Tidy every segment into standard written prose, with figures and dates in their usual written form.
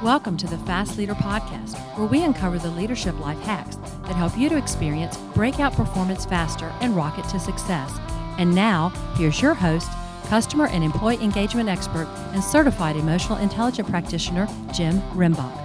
Welcome to the Fast Leader Podcast, where we uncover the leadership life hacks that help you to experience breakout performance faster and rocket to success. And now, here's your host, customer and employee engagement expert and certified emotional intelligence practitioner, Jim Rimbach.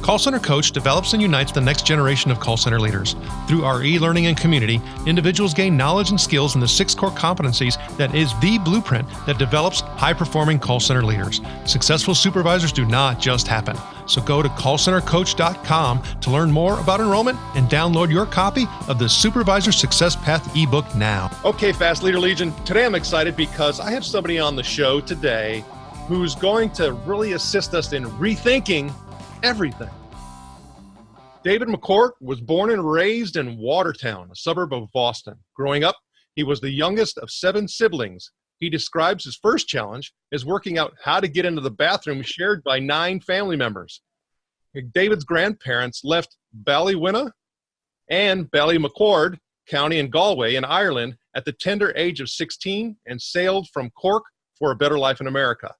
Call Center Coach develops and unites the next generation of call center leaders. Through our e-learning and community, individuals gain knowledge and skills in the 6 core competencies that is the blueprint that develops high-performing call center leaders. Successful supervisors do not just happen. So go to callcentercoach.com to learn more about enrollment and download your copy of the Supervisor Success Path ebook now. Okay, Fast Leader Legion, today I'm excited because I have somebody on the show today who's going to really assist us in rethinking everything. David McCourt was born and raised in Watertown, a suburb of Boston. Growing up, he was the youngest of 7 siblings. He describes his first challenge as working out how to get into the bathroom shared by 9 family members. David's grandparents left Ballywinna and Ballymaccord County in Galway in Ireland at the tender age of 16 and sailed from Cork for a better life in America.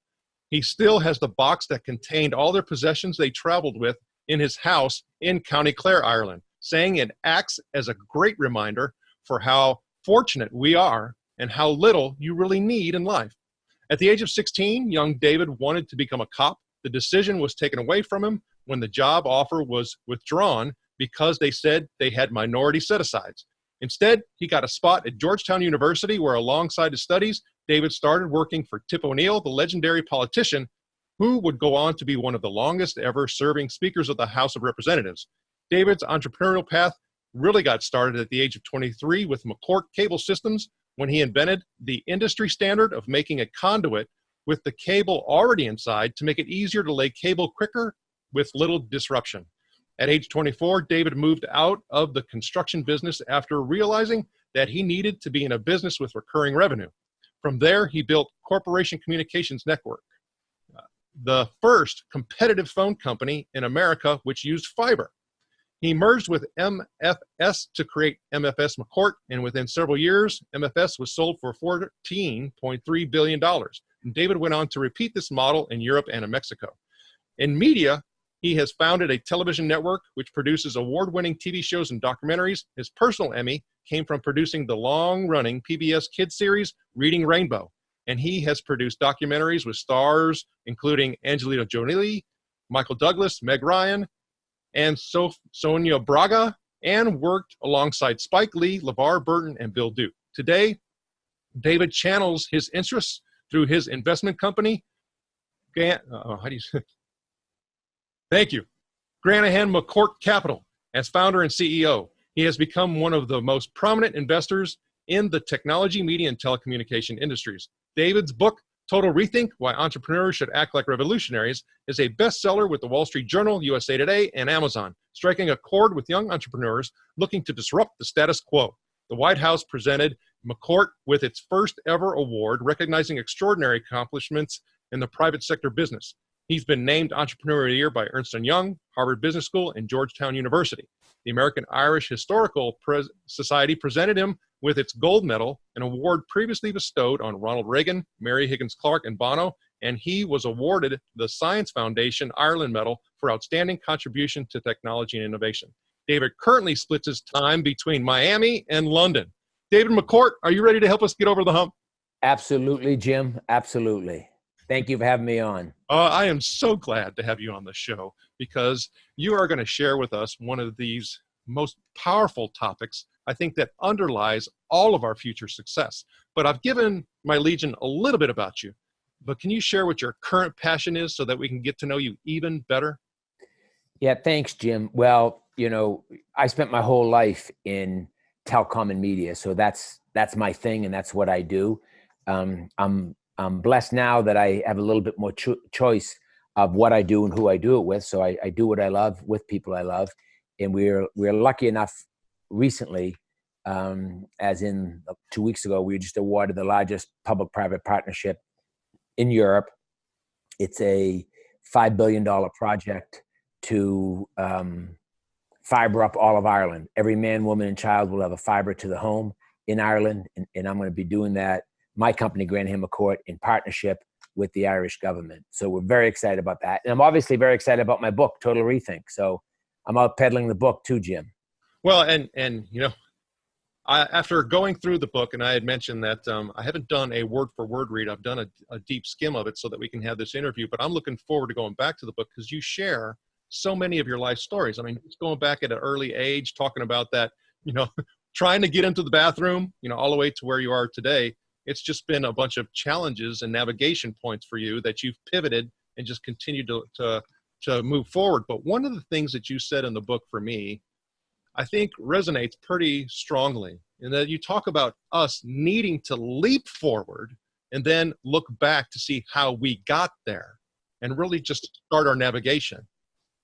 He still has the box that contained all their possessions they traveled with in his house in County Clare, Ireland, saying it acts as a great reminder for how fortunate we are and how little you really need in life. At the age of 16, young David wanted to become a cop. The decision was taken away from him when the job offer was withdrawn because they said they had minority set-asides. Instead, he got a spot at Georgetown University where, alongside his studies, David started working for Tip O'Neill, the legendary politician who would go on to be one of the longest ever serving speakers of the House of Representatives. David's entrepreneurial path really got started at the age of 23 with McCourt Cable Systems when he invented the industry standard of making a conduit with the cable already inside to make it easier to lay cable quicker with little disruption. At age 24, David moved out of the construction business after realizing that he needed to be in a business with recurring revenue. From there, he built Corporation Communications Network, the first competitive phone company in America which used fiber. He merged with MFS to create MFS McCourt, and within several years, MFS was sold for $14.3 billion. And David went on to repeat this model in Europe and in Mexico. In media, he has founded a television network which produces award-winning TV shows and documentaries. His personal Emmy came from producing the long-running PBS kids series, Reading Rainbow. And he has produced documentaries with stars including Angelina Jolie, Michael Douglas, Meg Ryan, and Sonia Braga, and worked alongside Spike Lee, LeVar Burton, and Bill Duke. Today, David channels his interests through his investment company, Thank you. Granahan McCourt Capital. As founder and CEO, he has become one of the most prominent investors in the technology, media, and telecommunication industries. David's book, Total Rethink, Why Entrepreneurs Should Act Like Revolutionaries, is a bestseller with the Wall Street Journal, USA Today, and Amazon, striking a chord with young entrepreneurs looking to disrupt the status quo. The White House presented McCourt with its first ever award, recognizing extraordinary accomplishments in the private sector business. He's been named Entrepreneur of the Year by Ernst & Young, Harvard Business School, and Georgetown University. The American Irish Historical Society presented him with its gold medal, an award previously bestowed on Ronald Reagan, Mary Higgins Clark, and Bono, and he was awarded the Science Foundation Ireland Medal for outstanding contribution to technology and innovation. David currently splits his time between Miami and London. David McCourt, are you ready to help us get over the hump? Absolutely, Jim. Absolutely. Thank you for having me on. I am so glad to have you on the show because you are going to share with us one of these most powerful topics, I think, that underlies all of our future success. But I've given my Legion a little bit about you, but can you share what your current passion is so that we can get to know you even better? Yeah, thanks, Jim. Well, I spent my whole life in telecom and media, so that's my thing, and that's what I do. I'm blessed now that I have a little bit more choice of what I do and who I do it with. So I do what I love with people I love. And we're lucky enough recently, as in 2 weeks ago, we were just awarded the largest public-private partnership in Europe. It's a $5 billion project to fiber up all of Ireland. Every man, woman, and child will have a fiber to the home in Ireland. And I'm going to be doing that. My company, Granahan McCourt, in partnership with the Irish government. So we're very excited about that. And I'm obviously very excited about my book, Total Rethink. So I'm out peddling the book too, Jim. Well, and after going through the book, and I had mentioned that I haven't done a word-for-word read. I've done a deep skim of it so that we can have this interview. But I'm looking forward to going back to the book because you share so many of your life stories. I mean, it's going back at an early age, talking about that, trying to get into the bathroom, all the way to where you are today. It's just been a bunch of challenges and navigation points for you that you've pivoted and just continued to move forward. But one of the things that you said in the book for me, I think resonates pretty strongly in that you talk about us needing to leap forward and then look back to see how we got there and really just start our navigation.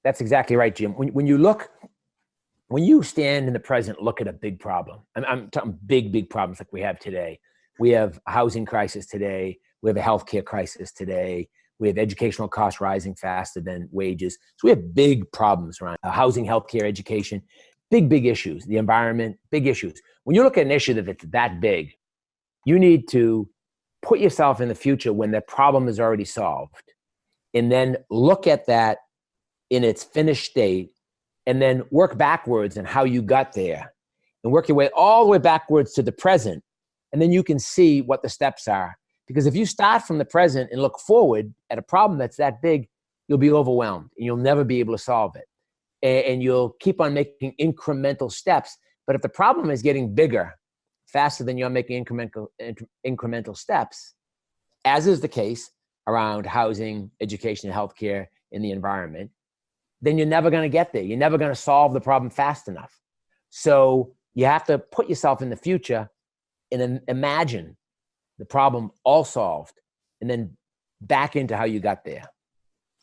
That's exactly right, Jim. When you stand in the present, look at a big problem. I'm talking big problems like we have today. We have a housing crisis today. We have a healthcare crisis today. We have educational costs rising faster than wages. So we have big problems around housing, healthcare, education, big issues, the environment, big issues. When you look at an issue that's that big, you need to put yourself in the future when the problem is already solved, and then look at that in its finished state, and then work backwards on how you got there, and work your way all the way backwards to the present. And then you can see what the steps are. Because if you start from the present and look forward at a problem that's that big, you'll be overwhelmed and you'll never be able to solve it. And you'll keep on making incremental steps. But if the problem is getting bigger faster than you're making incremental steps, as is the case around housing, education, healthcare, and the environment, then you're never going to get there. You're never going to solve the problem fast enough. So you have to put yourself in the future and imagine the problem all solved, and then back into how you got there.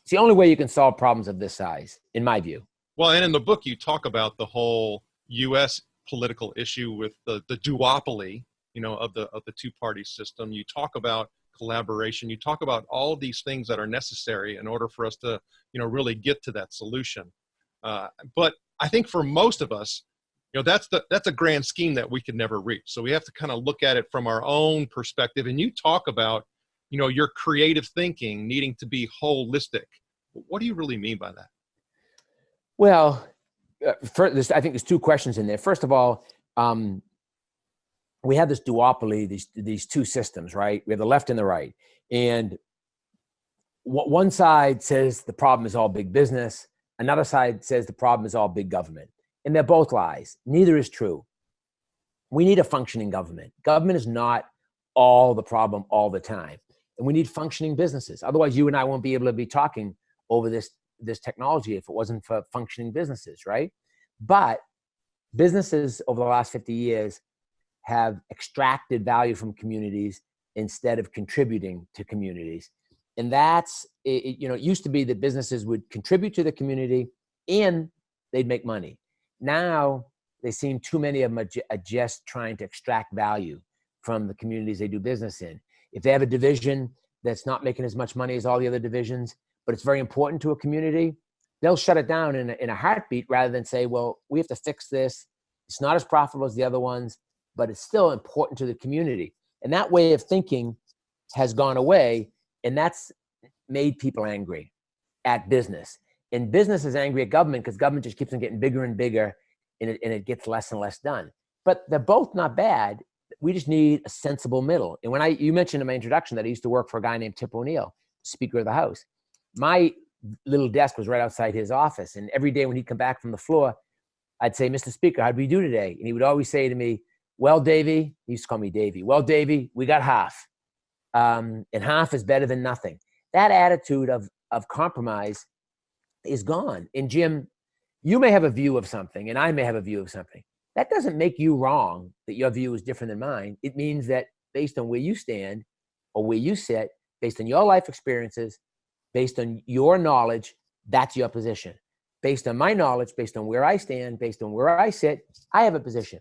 It's the only way you can solve problems of this size, in my view. Well, and in the book, you talk about the whole U.S. political issue with the duopoly, of the two-party system. You talk about collaboration. You talk about all of these things that are necessary in order for us to, really get to that solution. But I think for most of us, that's a grand scheme that we could never reach. So we have to kind of look at it from our own perspective. And you talk about, your creative thinking needing to be holistic. What do you really mean by that? Well, I think there's two questions in there. First of all, we have this duopoly, these two systems, right? We have the left and the right. And one side says the problem is all big business. Another side says the problem is all big government. And they're both lies. Neither is true. We need a functioning government. Government is not all the problem all the time. And we need functioning businesses. Otherwise, you and I won't be able to be talking over this technology if it wasn't for functioning businesses, right? But businesses over the last 50 years have extracted value from communities instead of contributing to communities. And it used to be that businesses would contribute to the community and they'd make money. Now, they seem too many of them are just trying to extract value from the communities they do business in. If they have a division that's not making as much money as all the other divisions, but it's very important to a community, they'll shut it down in a heartbeat rather than say, well, we have to fix this. It's not as profitable as the other ones, but it's still important to the community. And that way of thinking has gone away, and that's made people angry at business. And business is angry at government because government just keeps on getting bigger and bigger, and it gets less and less done. But they're both not bad. We just need a sensible middle. And you mentioned in my introduction that I used to work for a guy named Tip O'Neill, Speaker of the House. My little desk was right outside his office. And every day when he'd come back from the floor, I'd say, Mr. Speaker, how'd we do today? And he would always say to me, well, Davey, he used to call me Davey. Well, Davey, we got half. And half is better than nothing. That attitude of compromise is gone. And Jim, you may have a view of something and I may have a view of something. That doesn't make you wrong that your view is different than mine. It means that based on where you stand or where you sit, based on your life experiences, based on your knowledge, that's your position. Based on my knowledge, based on where I stand, based on where I sit, I have a position.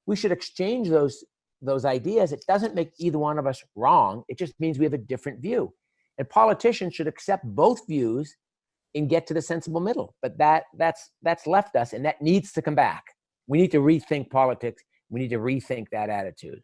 We should exchange those ideas. It doesn't make either one of us wrong. It just means we have a different view. And politicians should accept both views and get to the sensible middle. But that's left us, and that needs to come back. We need to rethink politics. We need to rethink that attitude.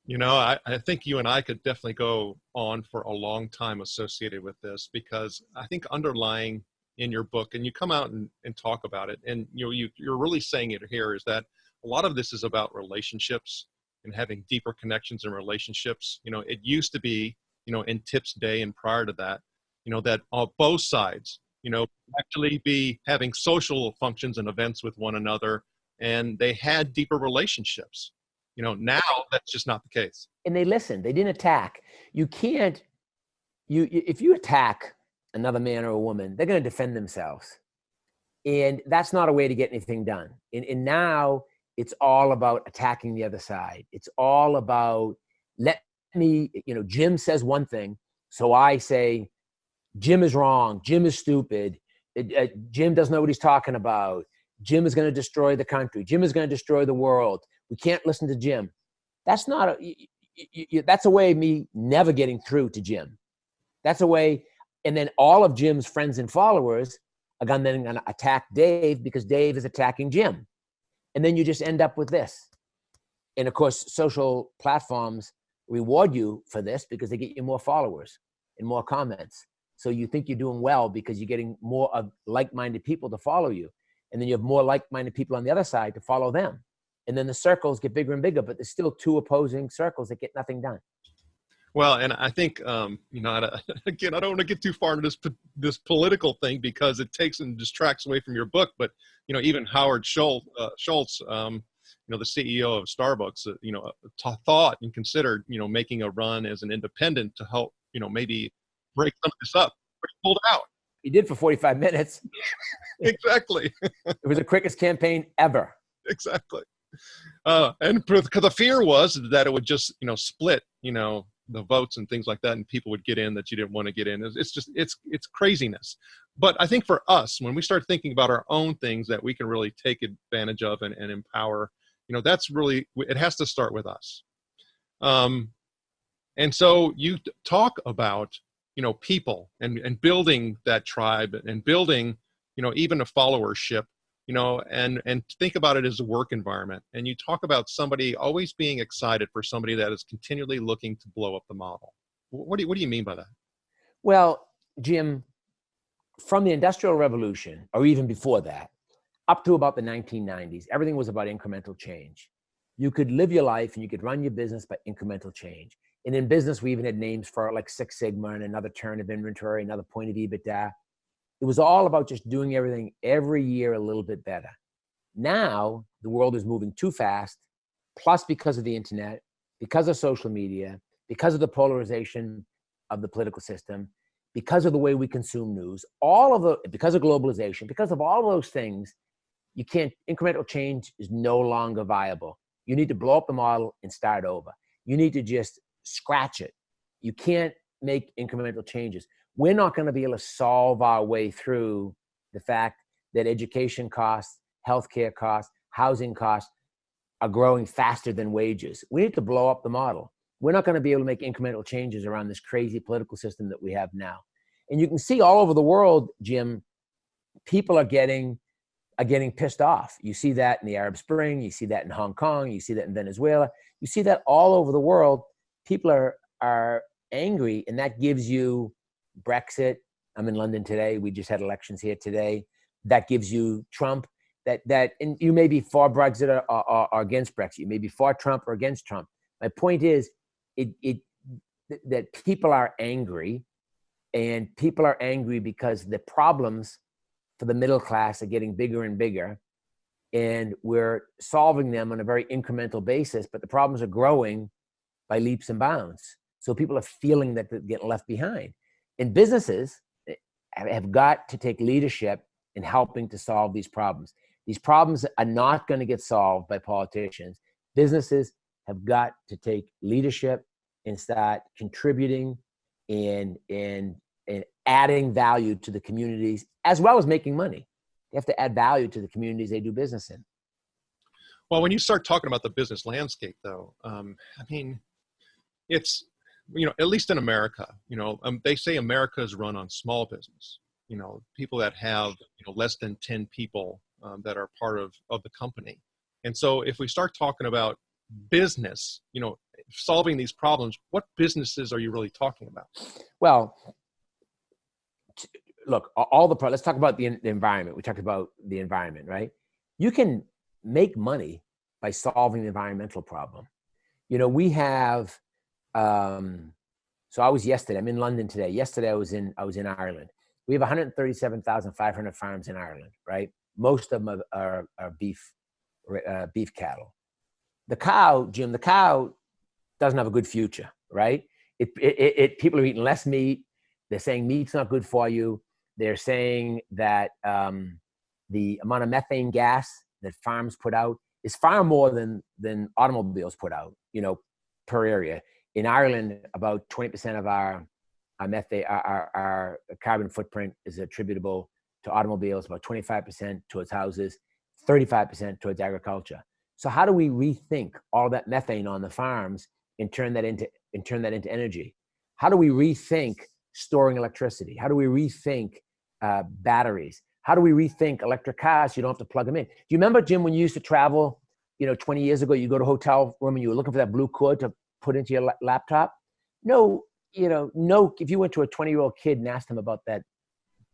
I think you and I could definitely go on for a long time associated with this, because I think underlying in your book, and you come out and talk about it, and you're really saying it here, is that a lot of this is about relationships and having deeper connections in relationships. It used to be, in Tip's day and prior to that, that on both sides, actually be having social functions and events with one another, and they had deeper relationships. Now that's just not the case. And they listened. They didn't attack. You can't. If you attack another man or a woman, they're going to defend themselves, and that's not a way to get anything done. And now it's all about attacking the other side. It's all about Jim says one thing, so I say Jim is wrong. Jim is stupid. Jim doesn't know what he's talking about. Jim is going to destroy the country. Jim is going to destroy the world. We can't listen to Jim. That's that's a way of me never getting through to Jim. That's a way. And then all of Jim's friends and followers are then going to attack Dave because Dave is attacking Jim. And then you just end up with this. And of course, social platforms reward you for this because they get you more followers and more comments. So you think you're doing well because you're getting more of like-minded people to follow you. And then you have more like-minded people on the other side to follow them. And then the circles get bigger and bigger, but there's still two opposing circles that get nothing done. Well, and I think, again, I don't want to get too far into this political thing because it takes and distracts away from your book. But, even Howard Schultz, the CEO of Starbucks, thought and considered, making a run as an independent to help, maybe break some of this up, but he pulled out. He did for 45 minutes. Exactly. It was the quickest campaign ever. Exactly. And because the fear was that it would just, split, the votes and things like that, and people would get in that you didn't want to get in. It's craziness. But I think for us, when we start thinking about our own things that we can really take advantage of and empower, that's really, it has to start with us. And so you talk about, people and building that tribe and building, even a followership, and think about it as a work environment. And you talk about somebody always being excited for somebody that is continually looking to blow up the model. What do you mean by that? Well, Jim, from the Industrial Revolution, or even before that, up to about the 1990s, everything was about incremental change. You could live your life and you could run your business by incremental change. And in business, we even had names for it like Six Sigma and another turn of inventory, another point of EBITDA. It was all about just doing everything every year a little bit better. Now, the world is moving too fast, plus because of the internet, because of social media, because of the polarization of the political system, because of the way we consume news, because of globalization, because of all those things, incremental change is no longer viable. You need to blow up the model and start over. You need to just scratch it. You can't make incremental changes. We're not going to be able to solve our way through the fact that education costs, healthcare costs, housing costs are growing faster than wages. We need to blow up the model. We're not going to be able to make incremental changes around this crazy political system that we have now. And you can see all over the world, Jim, people are getting pissed off. You see that in the Arab Spring. You see that in Hong Kong. You see that in Venezuela. You see that all over the world. People are angry, and that gives you Brexit. I'm in London today. We just had elections here today. That gives you Trump. And you may be for Brexit or against Brexit. You may be for Trump or against Trump. My point is, that people are angry, and people are angry because the problems for the middle class are getting bigger and bigger, and we're solving them on a very incremental basis, but the problems are growing by leaps and bounds. So people are feeling that they're getting left behind. And businesses have got to take leadership in helping to solve these problems. These problems are not going to get solved by politicians. Businesses have got to take leadership and start contributing and adding value to the communities, as well as making money. They have to add value to the communities they do business in. Well, when you start talking about the business landscape, though, it's, at least in America, they say America is run on small business, people that have, less than 10 people that are part of the company. And so if we start talking about, business, solving these problems, what businesses are you really talking about? Well, look, let's talk about the environment. We talked about the environment, right? You can make money by solving the environmental problem. We have, so I'm in London today. Yesterday I was in Ireland. We have 137,500 farms in Ireland, right? Most of them are beef cattle. The cow doesn't have a good future, right? People are eating less meat. They're saying meat's not good for you. They're saying that the amount of methane gas that farms put out is far more than automobiles put out, per area. In Ireland, about 20% of our methane, our carbon footprint is attributable to automobiles, about 25% towards houses, 35% towards agriculture. So how do we rethink all that methane on the farms and turn that into energy? How do we rethink storing electricity? How do we rethink batteries? How do we rethink electric cars so you don't have to plug them in? Do you remember, Jim, when you used to travel, 20 years ago, you go to a hotel room and you were looking for that blue cord to put into your laptop? No, if you went to a 20-year-old kid and asked him about that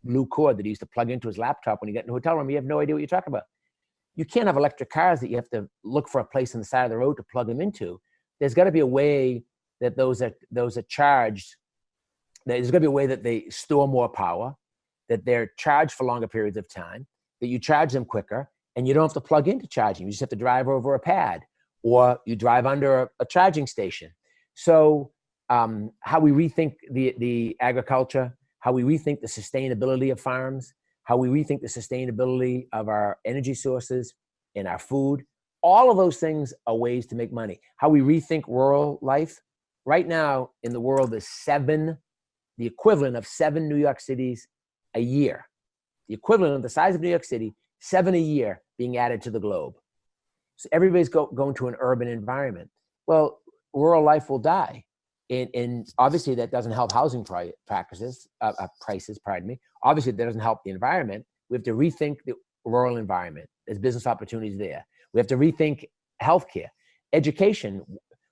blue cord that he used to plug into his laptop when you get in a hotel room, you have no idea what you're talking about. You can't have electric cars that you have to look for a place on the side of the road to plug them into. There's got to be a way that those are charged. There's got to be a way that they store more power, that they're charged for longer periods of time, that you charge them quicker, and you don't have to plug into charging. You just have to drive over a pad, or you drive under a charging station. So how we rethink the agriculture, how we rethink the sustainability of farms, how we rethink the sustainability of our energy sources and our food, all of those things are ways to make money. How we rethink rural life. Right now in the world, there's the equivalent of 7 New York cities a year. The equivalent of the size of New York City, 7 a year being added to the globe. So everybody's going to an urban environment. Well, rural life will die. And obviously that doesn't help housing prices. Obviously that doesn't help the environment. We have to rethink the rural environment. There's business opportunities there. We have to rethink healthcare. Education.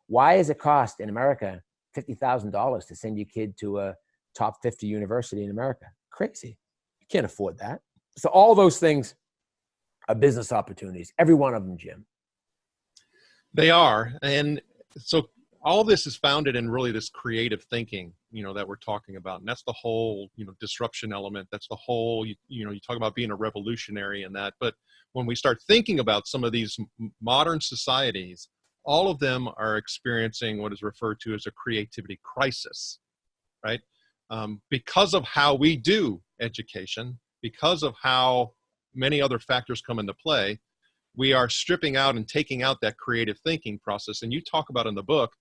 Why does it cost in America $50,000 to send your kid to a top 50 university in America? Crazy. You can't afford that. So all those things are business opportunities. Every one of them, Jim. They are. And so all this is founded in really this creative thinking, that we're talking about. And that's the whole, disruption element. That's the whole, you talk about being a revolutionary and that. But when we start thinking about some of these modern societies, all of them are experiencing what is referred to as a creativity crisis, right? Because of how we do education, because of how many other factors come into play, we are stripping out and taking out that creative thinking process. And you talk about in the book,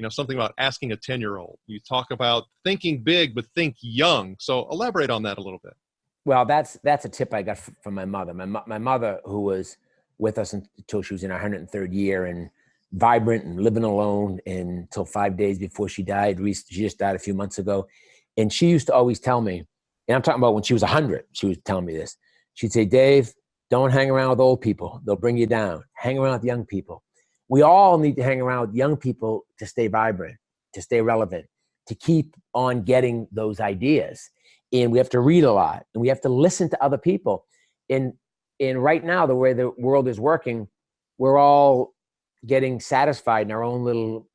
something about asking a 10-year-old. You talk about thinking big, but think young. So elaborate on that a little bit. Well, that's a tip I got from my mother. My mother, who was with us until she was in her 103rd year and vibrant and living alone until 5 days before she died. She just died a few months ago. And she used to always tell me, and I'm talking about when she was 100, she was telling me this. She'd say, Dave, don't hang around with old people. They'll bring you down. Hang around with young people. We all need to hang around with young people to stay vibrant, to stay relevant, to keep on getting those ideas. And we have to read a lot, and we have to listen to other people. And right now, the way the world is working, we're all getting satisfied in our own little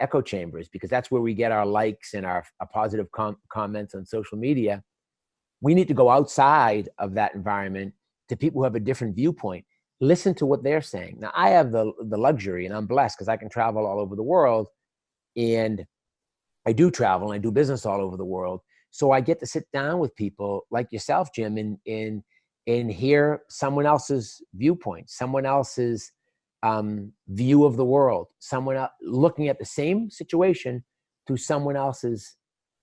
echo chambers, because that's where we get our likes and our positive comments on social media. We need to go outside of that environment to people who have a different viewpoint. Listen to what they're saying. Now, I have the luxury, and I'm blessed because I can travel all over the world, and I do travel and I do business all over the world. So I get to sit down with people like yourself, Jim, and hear someone else's viewpoint, someone else's view of the world, someone else looking at the same situation through someone else's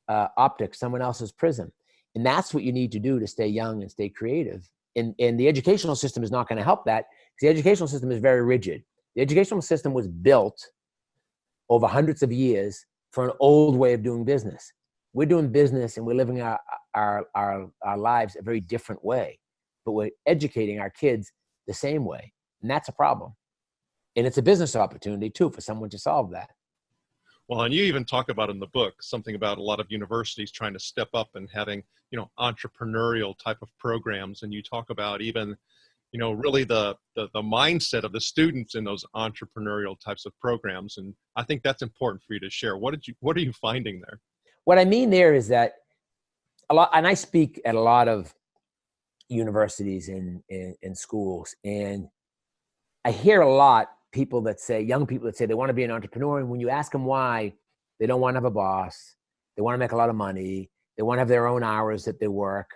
optics, someone else's prism. And that's what you need to do to stay young and stay creative. And the educational system is not going to help that, because the educational system is very rigid. The educational system was built over hundreds of years for an old way of doing business. We're doing business and we're living our lives a very different way, but we're educating our kids the same way. And that's a problem. And it's a business opportunity too for someone to solve that. Well, and you even talk about in the book something about a lot of universities trying to step up and having, entrepreneurial type of programs. And you talk about even, really the mindset of the students in those entrepreneurial types of programs. And I think that's important for you to share. What are you finding there? What I mean there is that and I speak at a lot of universities and schools, and I hear a lot young people that say they want to be an entrepreneur. And when you ask them why, they don't want to have a boss. They want to make a lot of money. They want to have their own hours that they work.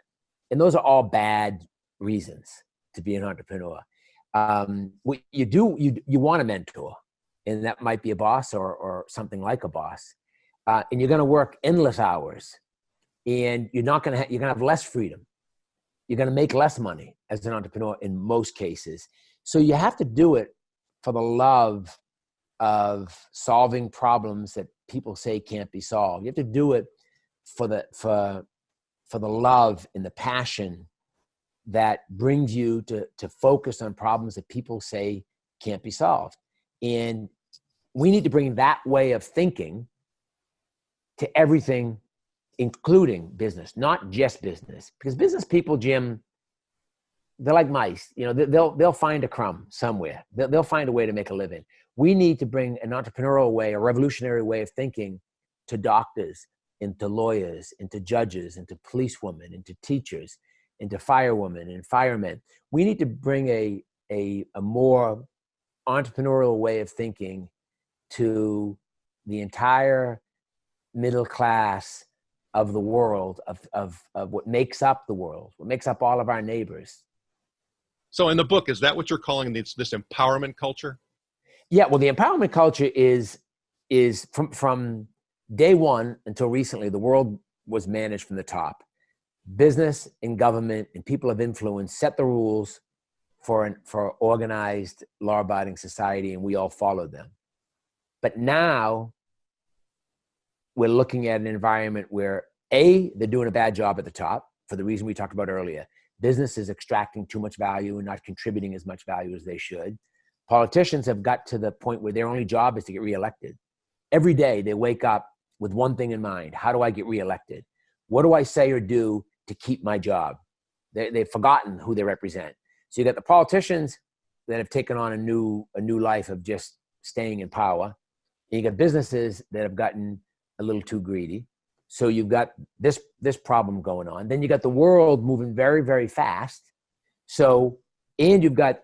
And those are all bad reasons to be an entrepreneur. What you do, you want a mentor, and that might be a boss or something like a boss. And you're going to work endless hours, and you're going to have less freedom. You're going to make less money as an entrepreneur in most cases. So you have to do it for the love of solving problems that people say can't be solved. You have to do it for the love and the passion that brings you to focus on problems that people say can't be solved. And we need to bring that way of thinking to everything, including business, not just business. Because business people, Jim, they're like mice. They'll find a crumb somewhere. They'll find a way to make a living. We need to bring an entrepreneurial way, a revolutionary way of thinking to doctors, into lawyers, into judges, into policewomen, into teachers, into firewomen and firemen. We need to bring a more entrepreneurial way of thinking to the entire middle class of the world, of what makes up the world, what makes up all of our neighbors. So in the book, is that what you're calling this empowerment culture? Yeah, well, the empowerment culture is from day one until recently, the world was managed from the top. Business and government and people of influence set the rules for organized, law-abiding society, and we all followed them. But now we're looking at an environment where they're doing a bad job at the top for the reason we talked about earlier. Business is extracting too much value and not contributing as much value as they should. Politicians have got to the point where their only job is to get reelected. Every day they wake up with one thing in mind: how do I get reelected? What do I say or do to keep my job? They've forgotten who they represent. So you got the politicians that have taken on a new life of just staying in power. And you got businesses that have gotten a little too greedy. So you've got this problem going on. Then you got the world moving very, very fast. And you've got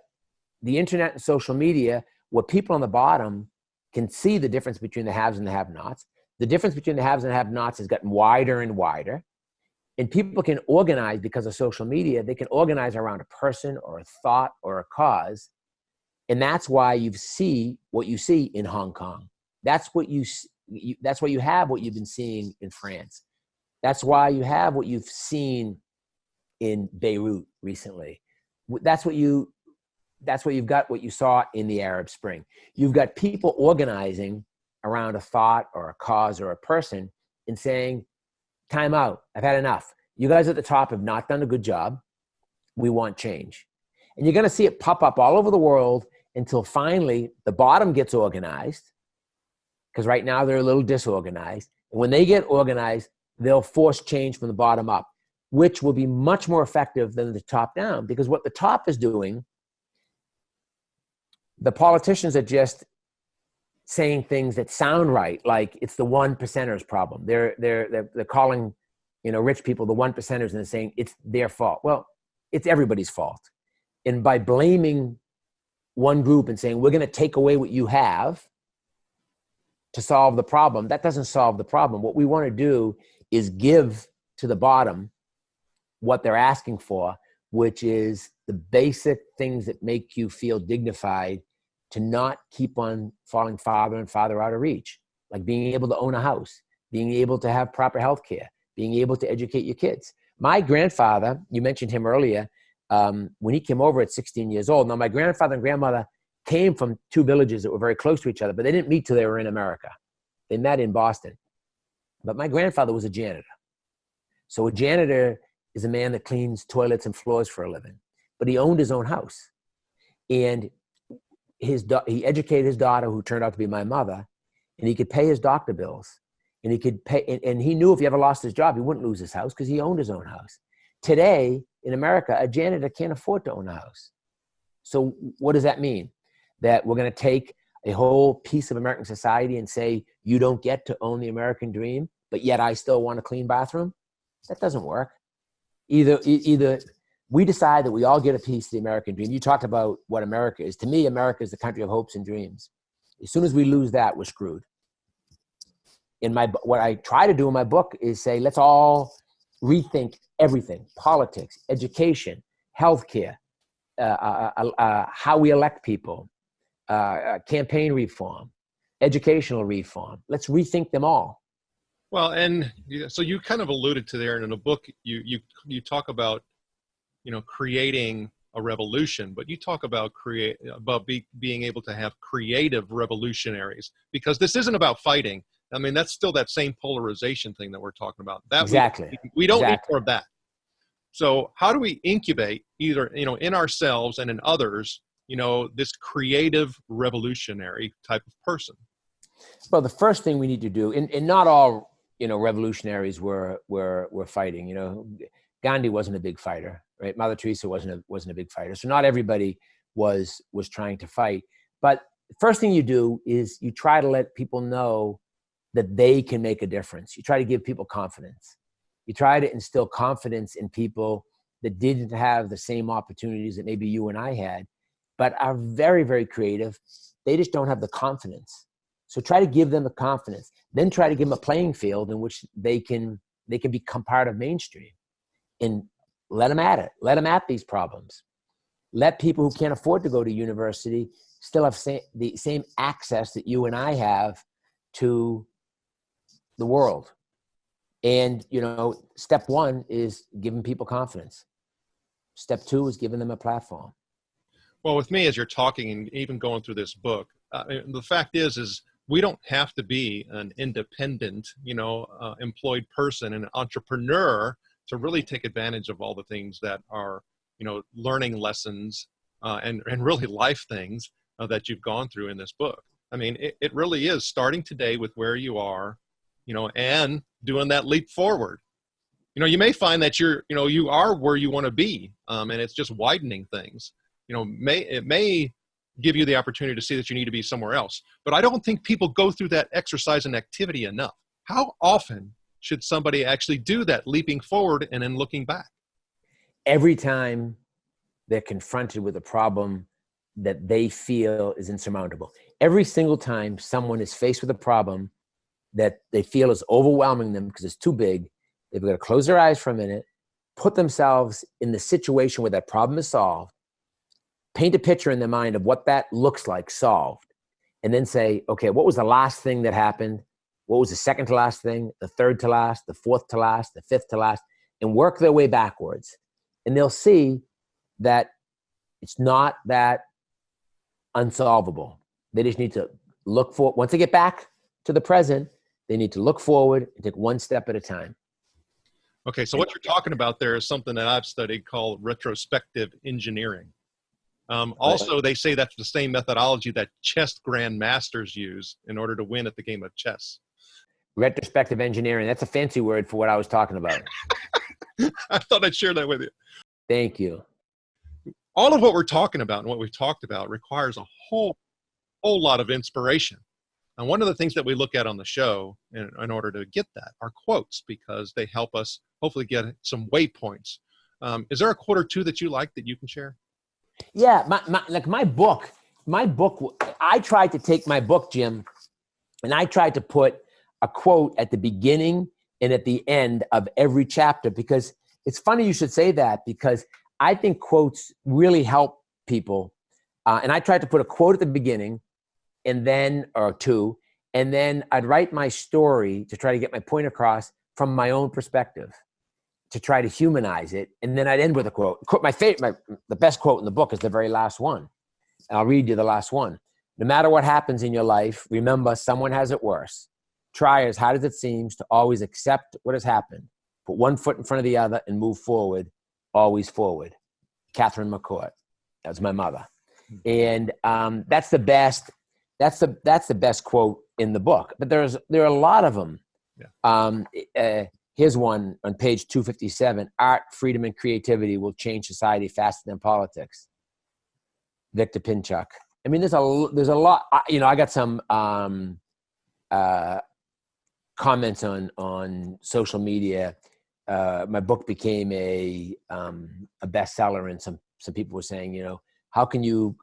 the internet and social media where people on the bottom can see the difference between the haves and the have-nots. The difference between the haves and the have-nots has gotten wider and wider. And people can organize because of social media. They can organize around a person or a thought or a cause. And that's why you see what you see in Hong Kong. That's why you have what you've been seeing in France. That's why you have what you've seen in Beirut recently. That's what you've got, what you saw in the Arab Spring. You've got people organizing around a thought or a cause or a person and saying, time out, I've had enough. You guys at the top have not done a good job. We want change. And you're going to see it pop up all over the world until finally the bottom gets organized, because right now they're a little disorganized. And when they get organized, they'll force change from the bottom up, which will be much more effective than the top down. Because what the top is doing, the politicians are just saying things that sound right, like it's the 1%ers problem. They're calling, rich people the 1%ers, and they're saying it's their fault. Well, it's everybody's fault. And by blaming one group and saying we're going to take away what you have to solve the problem, that doesn't solve the problem. What we want to do is give to the bottom what they're asking for, which is the basic things that make you feel dignified, to not keep on falling farther and farther out of reach, like being able to own a house, being able to have proper health care, being able to educate your kids. My grandfather, you mentioned him earlier, when he came over at 16 years old. Now, my grandfather and grandmother came from two villages that were very close to each other, but they didn't meet till they were in America. They met in Boston. But my grandfather was a janitor. So a janitor is a man that cleans toilets and floors for a living, but he owned his own house. And he educated his daughter, who turned out to be my mother, and he could pay his doctor bills, and he could pay, and he knew if he ever lost his job, he wouldn't lose his house because he owned his own house. Today in America, a janitor can't afford to own a house. So what does that mean? That we're going to take a whole piece of American society and say, you don't get to own the American dream, but yet I still want a clean bathroom? That doesn't work. Either we decide that we all get a piece of the American dream. You talked about what America is. To me, America is the country of hopes and dreams. As soon as we lose that, we're screwed. What I try to do in my book is say, let's all rethink everything: politics, education, healthcare, how we elect people, campaign reform, educational reform. Let's rethink them all. Well, and so you kind of alluded to there, and in the book you talk about, creating a revolution, but you talk about being able to have creative revolutionaries, because this isn't about fighting. I mean, that's still that same polarization thing that we're talking about. Exactly. We don't need more of that. So how do we incubate either, in ourselves and in others, this creative revolutionary type of person? Well, the first thing we need to do, and not all, revolutionaries were fighting. Gandhi wasn't a big fighter, right? Mother Teresa wasn't a big fighter. So not everybody was trying to fight. But the first thing you do is you try to let people know that they can make a difference. You try to give people confidence. You try to instill confidence in people that didn't have the same opportunities that maybe you and I had, but are very, very creative. They just don't have the confidence. So try to give them the confidence. Then try to give them a playing field in which they can become part of mainstream, and let them at it. Let them at these problems. Let people who can't afford to go to university still have the same access that you and I have to the world. And, step one is giving people confidence. Step two is giving them a platform. Well, with me, as you're talking and even going through this book, the fact is we don't have to be an independent, employed person, an entrepreneur, to really take advantage of all the things that are, learning lessons and really life things that you've gone through in this book. I mean, it really is starting today with where you are, and doing that leap forward. You may find that you are where you want to be, and it's just widening things. It may give you the opportunity to see that you need to be somewhere else. But I don't think people go through that exercise and activity enough. How often should somebody actually do that leaping forward and then looking back? Every time they're confronted with a problem that they feel is insurmountable. Every single time someone is faced with a problem that they feel is overwhelming them because it's too big, they've got to close their eyes for a minute, put themselves in the situation where that problem is solved, paint a picture in their mind of what that looks like solved, and then say, okay, what was the last thing that happened? What was the second to last thing, the third to last, the fourth to last, the fifth to last, and work their way backwards. And they'll see that it's not that unsolvable. They just need to look for, once they get back to the present, they need to look forward and take one step at a time. Okay, so what you're talking about there is something that I've studied called retrospective engineering. Also, they say that's the same methodology that chess grandmasters use in order to win at the game of chess. Retrospective engineering, that's a fancy word for what I was talking about. I thought I'd share that with you. Thank you. All of what we're talking about and what we've talked about requires a whole lot of inspiration. And one of the things that we look at on the show in order to get that are quotes, because they help us hopefully get some waypoints. Is there a quote or two that you like that you can share? Yeah, my book, I tried to take my book, Jim, and I tried to put a quote at the beginning and at the end of every chapter, because it's funny you should say that, because I think quotes really help people. And I tried to put a quote at the beginning or two, and then I'd write my story to try to get my point across from my own perspective, to try to humanize it. And then I'd end with a quote. The best quote in the book is the very last one. And I'll read you the last one. No matter what happens in your life, remember someone has it worse. Try as hard as it seems to always accept what has happened. Put one foot in front of the other and move forward, always forward. Catherine McCourt. That was my mother. And that's the best. That's the best quote in the book. But there are a lot of them. Yeah. Here's one on page 257. Art, freedom, and creativity will change society faster than politics. Victor Pinchuk. I mean, there's a lot. I got some comments on social media. My book became a bestseller, and some people were saying, how can you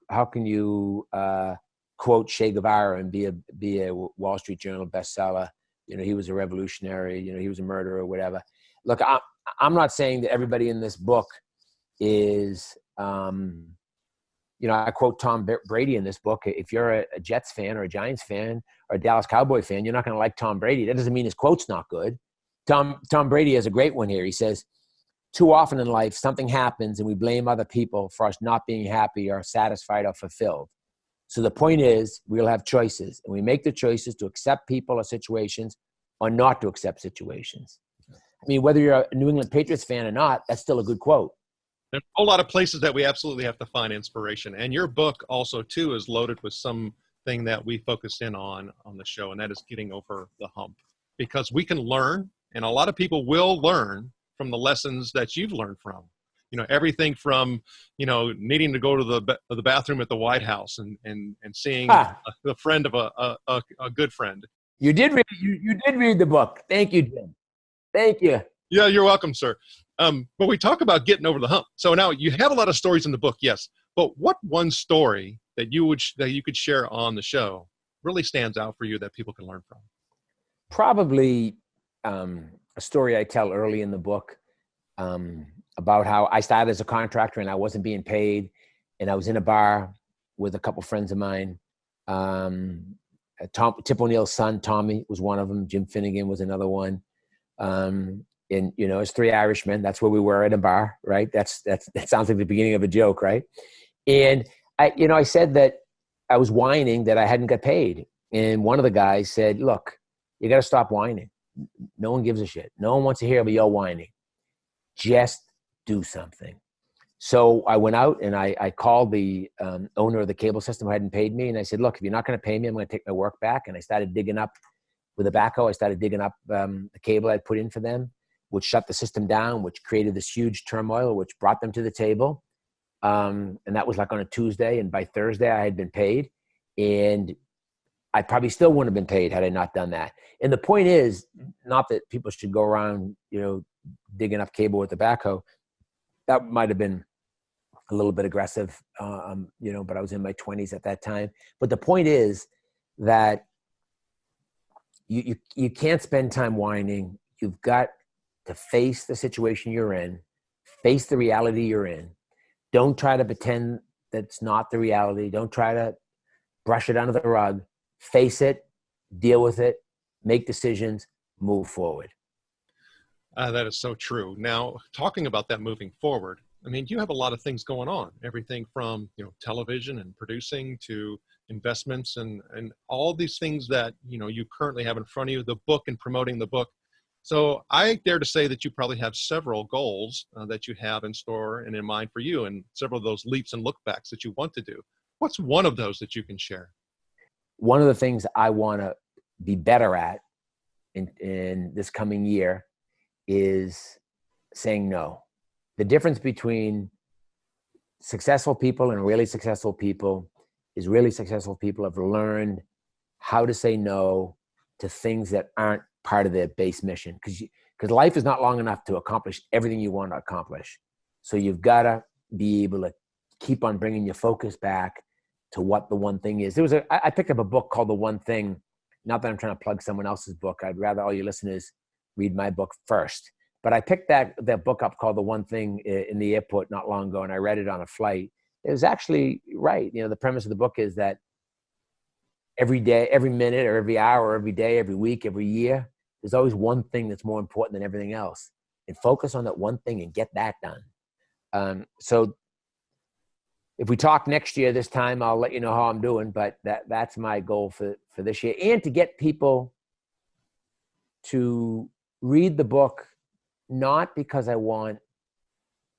quote Che Guevara and be a Wall Street Journal bestseller? He was a revolutionary. He was a murderer or whatever. Look, I'm not saying that everybody in this book is. I quote Tom Brady in this book. If you're a Jets fan or a Giants fan or a Dallas Cowboy fan, you're not going to like Tom Brady. That doesn't mean his quote's not good. Tom Brady has a great one here. He says, too often in life, something happens and we blame other people for us not being happy or satisfied or fulfilled. So the point is, we'll have choices, and we make the choices to accept people or situations or not to accept situations. I mean, whether you're a New England Patriots fan or not, that's still a good quote. There's a whole lot of places that we absolutely have to find inspiration. And your book also, too, is loaded with something that we focus in on the show, and that is getting over the hump. Because we can learn, and a lot of people will learn from the lessons that you've learned from. Everything from, needing to go to the bathroom at the White House and seeing the friend of a good friend. You did read the book. Thank you, Jim. Thank you. Yeah, you're welcome, sir. But we talk about getting over the hump. So now you have a lot of stories in the book, yes. But what one story that you could share on the show really stands out for you that people can learn from? Probably a story I tell early in the book about how I started as a contractor and I wasn't being paid, and I was in a bar with a couple friends of mine. Tip O'Neill's son, Tommy, was one of them. Jim Finnegan was another one. And it's three Irishmen. That's where we were at a bar, right? That sounds like the beginning of a joke, right? And I said that I was whining that I hadn't got paid. And one of the guys said, look, you got to stop whining. No one gives a shit. No one wants to hear about your whining. Just do something. So I went out and I called the owner of the cable system who hadn't paid me. And I said, look, if you're not going to pay me, I'm going to take my work back. And I started digging up with a backhoe. I started digging up the cable I'd put in for them, which shut the system down, which created this huge turmoil, which brought them to the table. And that was like on a Tuesday. And by Thursday, I had been paid. And I probably still wouldn't have been paid had I not done that. And the point is, not that people should go around, digging up cable with the backhoe. That might have been a little bit aggressive, but I was in my 20s at that time. But the point is that you can't spend time whining. You've got to face the situation you're in, face the reality you're in. Don't try to pretend that's not the reality. Don't try to brush it under the rug. Face it, deal with it, make decisions, move forward. That is so true. Now, talking about that moving forward, I mean, you have a lot of things going on, everything from, television and producing to investments and all these things that, you currently have in front of you, the book and promoting the book. So I dare to say that you probably have several goals that you have in store and in mind for you, and several of those leaps and lookbacks that you want to do. What's one of those that you can share? One of the things I want to be better at in this coming year is saying no. The difference between successful people and really successful people is really successful people have learned how to say no to things that aren't part of their base mission. Because life is not long enough to accomplish everything you want to accomplish. So you've got to be able to keep on bringing your focus back to what the one thing is. I picked up a book called The One Thing. Not that I'm trying to plug someone else's book. I'd rather all you listeners read my book first. But I picked that book up called The One Thing in the airport not long ago, and I read it on a flight. It was actually right. The premise of the book is that every day, every minute, or every hour, every day, every week, every year, there's always one thing that's more important than everything else. And focus on that one thing and get that done. So if we talk next year this time, I'll let you know how I'm doing. But that's my goal for this year. And to get people to read the book, not because I want,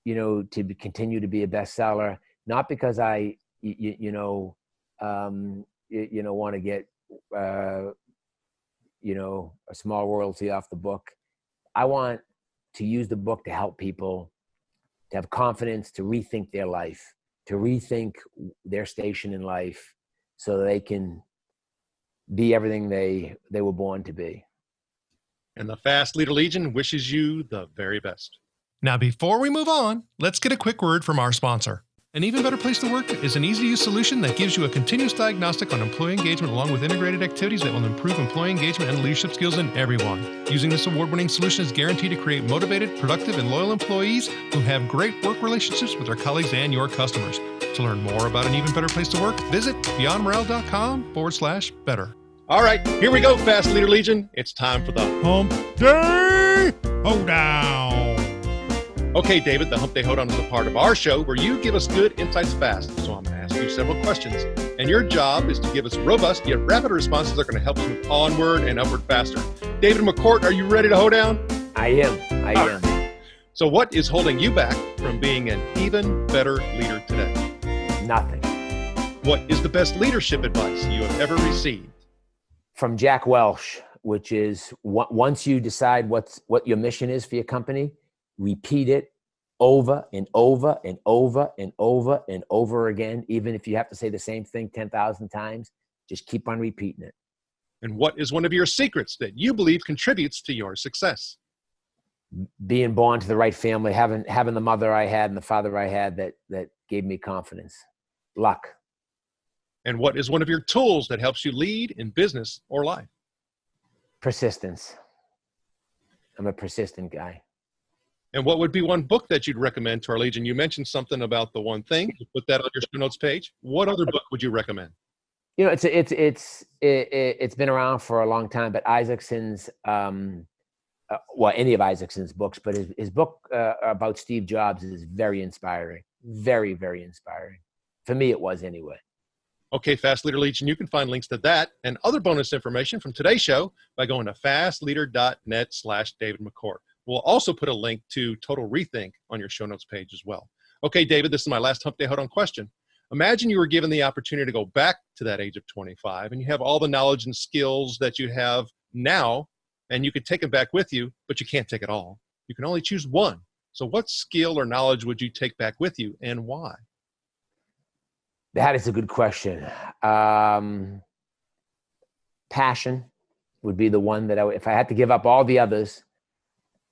to continue to be a bestseller, not because I want to get, a small royalty off the book. I want to use the book to help people to have confidence, to rethink their life, to rethink their station in life so that they can be everything they were born to be. And the Fast Leader Legion wishes you the very best. Now, before we move on, let's get a quick word from our sponsor. An Even Better Place to Work is an easy-to-use solution that gives you a continuous diagnostic on employee engagement along with integrated activities that will improve employee engagement and leadership skills in everyone. Using this award-winning solution is guaranteed to create motivated, productive, and loyal employees who have great work relationships with their colleagues and your customers. To learn more about An Even Better Place to Work, visit beyondmorale.com/better. All right, here we go, Fast Leader Legion. It's time for the Hump Day Hoedown. Okay, David, the Hump Day Hoedown is a part of our show where you give us good insights fast. So I'm going to ask you several questions. And your job is to give us robust yet rapid responses that are going to help us move onward and upward faster. David McCourt, are you ready to hoedown? I am. So what is holding you back from being an even better leader today? Nothing. What is the best leadership advice you have ever received? From Jack Welch, which is once you decide what your mission is for your company, repeat it over and over and over and over and over again. Even if you have to say the same thing 10,000 times, just keep on repeating it. And what is one of your secrets that you believe contributes to your success? Being born to the right family, having the mother I had and the father I had that gave me confidence. Luck. And what is one of your tools that helps you lead in business or life? Persistence. I'm a persistent guy. And what would be one book that you'd recommend to our Legion? You mentioned something about the one thing. You put that on your show notes page. What other book would you recommend? It's been around for a long time, but Isaacson's, any of Isaacson's books, but his book about Steve Jobs is very inspiring. Very, very inspiring. For me, it was anyway. Okay, Fast Leader Legion, you can find links to that and other bonus information from today's show by going to fastleader.net/David McCourt. We'll also put a link to Total Rethink on your show notes page as well. Okay, David, this is my last Hump Day Hoedown question. Imagine you were given the opportunity to go back to that age of 25 and you have all the knowledge and skills that you have now and you could take it back with you, but you can't take it all. You can only choose one. So what skill or knowledge would you take back with you and why? That is a good question. Passion would be the one that if I had to give up all the others,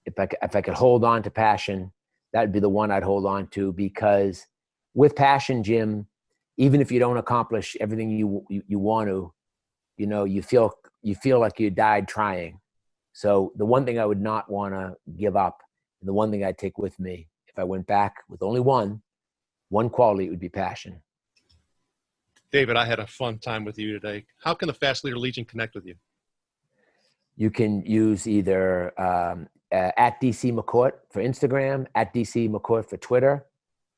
if I could hold on to passion, that would be the one I'd hold on to, because with passion, Jim, even if you don't accomplish everything you want to, you feel like you died trying. So the one thing I would not want to give up, and the one thing I'd take with me if I went back with only one quality, it would be passion. David, I had a fun time with you today. How can the Fast Leader Legion connect with you? You can use either at DC McCourt for Instagram, at DC McCourt for Twitter,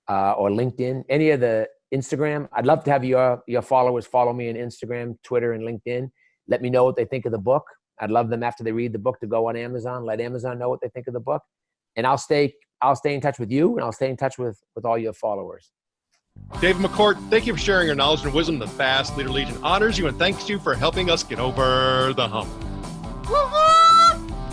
or LinkedIn. Any of the Instagram. I'd love to have your followers follow me on Instagram, Twitter, and LinkedIn. Let me know what they think of the book. I'd love them after they read the book to go on Amazon. Let Amazon know what they think of the book, and I'll stay in touch with you, and I'll stay in touch with all your followers. David McCourt, thank you for sharing your knowledge and wisdom. The Fast Leader Legion honors you and thanks you for helping us get over the hump.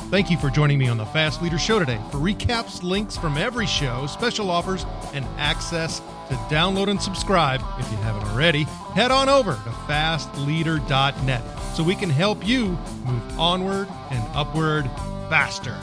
Thank you for joining me on the Fast Leader Show today. For recaps, links from every show, special offers, and access to download and subscribe, if you haven't already, head on over to fastleader.net so we can help you move onward and upward faster.